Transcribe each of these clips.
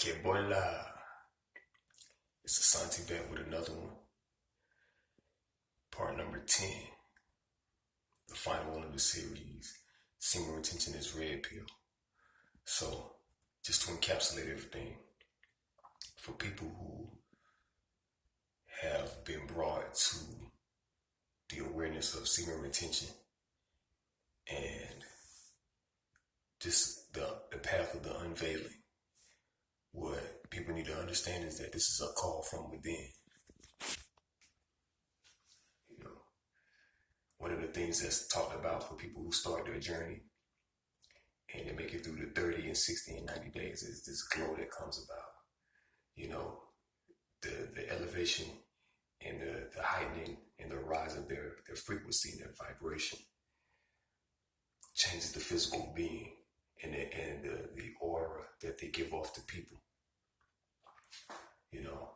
Que bola. It's Asante back with another one. Part number 10. The final one of the series. Semen retention is red pill. So, just to encapsulate everything, for people who have been brought to the awareness of semen retention and just the path of the unveiling, what people need to understand is that this is a call from within. You know, one of the things that's talked about for people who start their journey and they make it through the 30 and 60 and 90 days is this glow that comes about. You know, the elevation and the heightening and the rise of their frequency and their vibration changes the physical being and the aura that they give off to people. You know,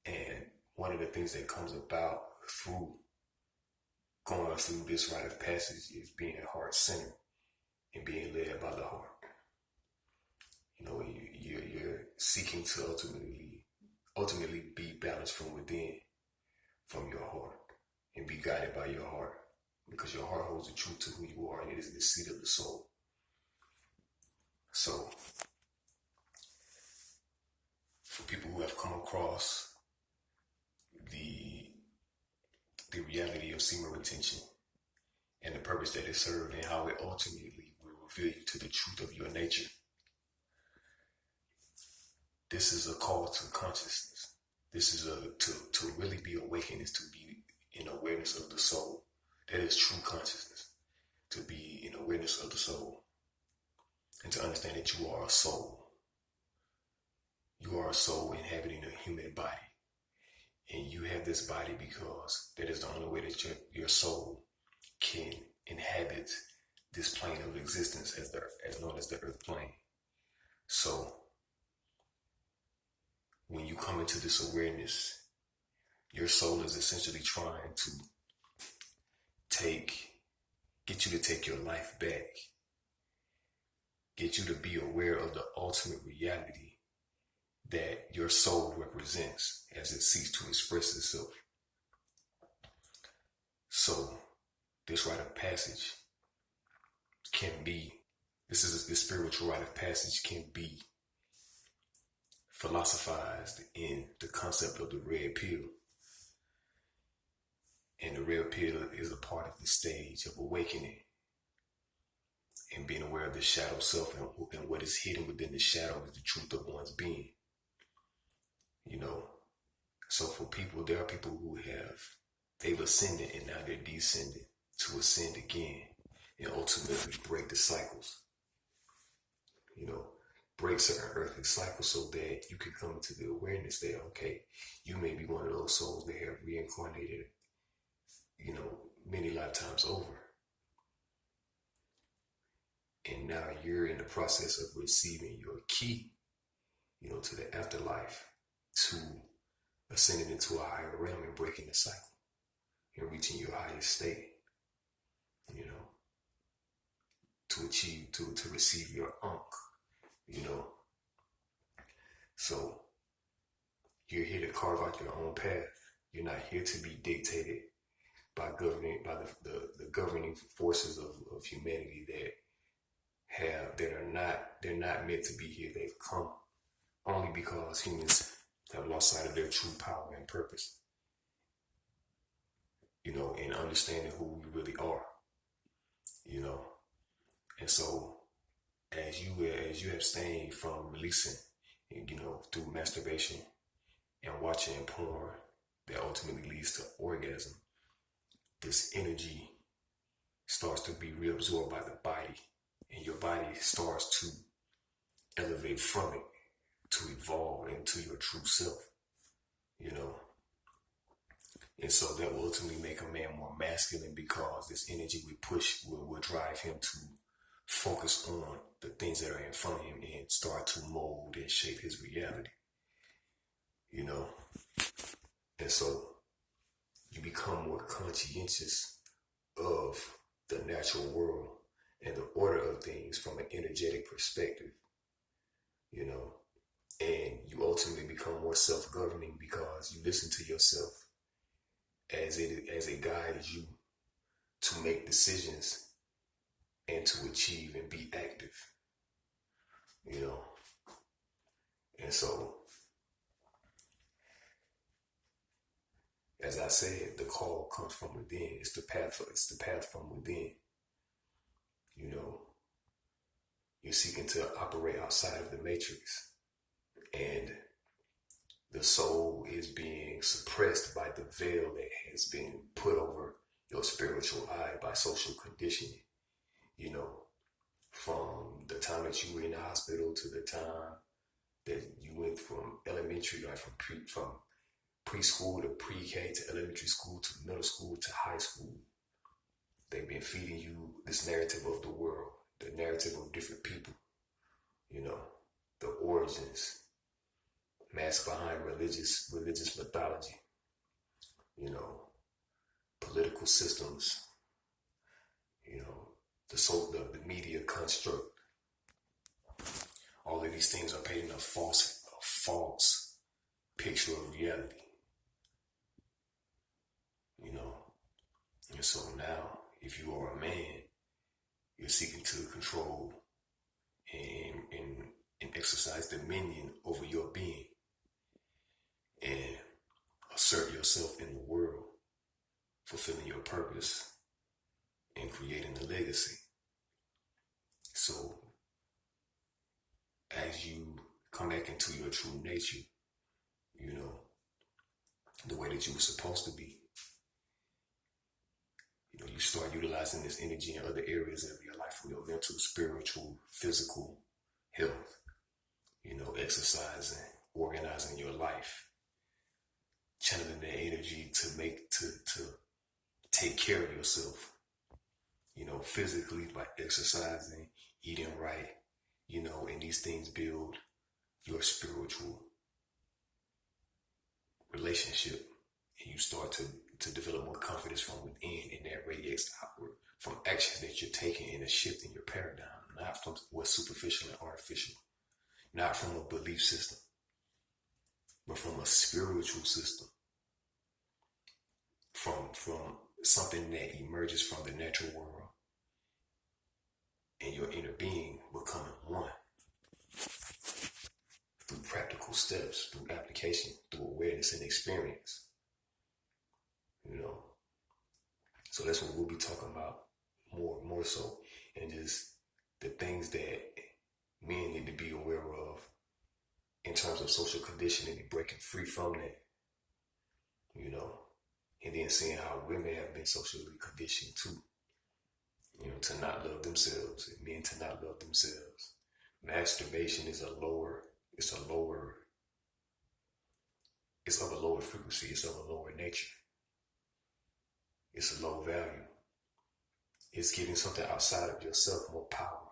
and one of the things that comes about through going through this rite of passage is being heart-centered and being led by the heart. You know, you're seeking to ultimately be balanced from within, from your heart, and be guided by your heart, because your heart holds the truth to who you are, and it is the seat of the soul. So, for people who have come across the reality of semen retention and the purpose that it served and how it ultimately will reveal you to the truth of your nature, this is a call to consciousness. This is to really be awakened, is to be in awareness of the soul. That is true consciousness. To be in awareness of the soul. And to understand that you are a soul. You are a soul inhabiting a human body. And you have this body because that is the only way that your soul can inhabit this plane of existence as known as the earth plane. So, when you come into this awareness, your soul is essentially trying to get you to take your life back, get you to be aware of the ultimate reality that your soul represents as it seeks to express itself. So, this rite of passage this spiritual rite of passage can be philosophized in the concept of the red pill. And the red pill is a part of the stage of awakening and being aware of the shadow self, and what is hidden within the shadow is the truth of one's being. You know, so for people, there are people who they've ascended and now they're descending to ascend again and ultimately break the cycles. You know, break certain earthly cycles so that you can come into the awareness that, okay, you may be one of those souls that have reincarnated, you know, many lifetimes over. And now you're in the process of receiving your key, you know, to the afterlife, to ascending into a higher realm and breaking the cycle and reaching your highest state, you know, to receive your Ankh, you know. So you're here to carve out your own path. You're not here to be dictated by the governing forces of humanity they're not meant to be here. They've come only because humans have lost sight of their true power and purpose, you know, in understanding who we really are, you know. And so as you abstain from releasing, you know, through masturbation and watching porn that ultimately leads to orgasm, this energy starts to be reabsorbed by the body, and your body starts to elevate from it, to evolve into your true self, you know. And so that will ultimately make a man more masculine, because this energy we push will drive him to focus on the things that are in front of him and start to mold and shape his reality, you know. And so you become more conscientious of the natural world and the order of things from an energetic perspective, you know. ultimately become more self-governing because you listen to yourself as it guides you to make decisions and to achieve and be active, you know. And so, as I said, the call comes from within. It's the path from within. You know, you're seeking to operate outside of the matrix, and the soul is being suppressed by the veil that has been put over your spiritual eye by social conditioning. You know, from the time that you were in the hospital to the time that you went from elementary, like from preschool to pre-K to elementary school to middle school to high school. They've been feeding you this narrative of the world, the narrative of different people, you know, the origins, masked behind religious mythology, you know, political systems, you know, the media construct. All of these things are painting a false picture of reality, you know. And so now, if you are a man, you're seeking to control and exercise dominion over your being and assert yourself in the world, fulfilling your purpose and creating a legacy. So, as you come back into your true nature, you know, the way that you were supposed to be, you know, you start utilizing this energy in other areas of your life, from your mental, spiritual, physical health, you know, exercising, organizing your life, channeling that energy to take care of yourself, you know, physically by exercising, eating right, you know, and these things build your spiritual relationship, and you start to develop more confidence from within, and that radiates outward from actions that you're taking and a shift in your paradigm, not from what's superficial and artificial, not from a belief system, but from a spiritual system, from something that emerges from the natural world and your inner being becoming one through practical steps, through application, through awareness and experience, you know. So that's what we'll be talking about more so, and just the things that men need to be aware of in terms of social conditioning and breaking free from that, you know, and then seeing how women have been socially conditioned too, you know, to not love themselves, and men to not love themselves. Masturbation is it's of a lower frequency, it's of a lower nature, it's a low value. It's giving something outside of yourself more power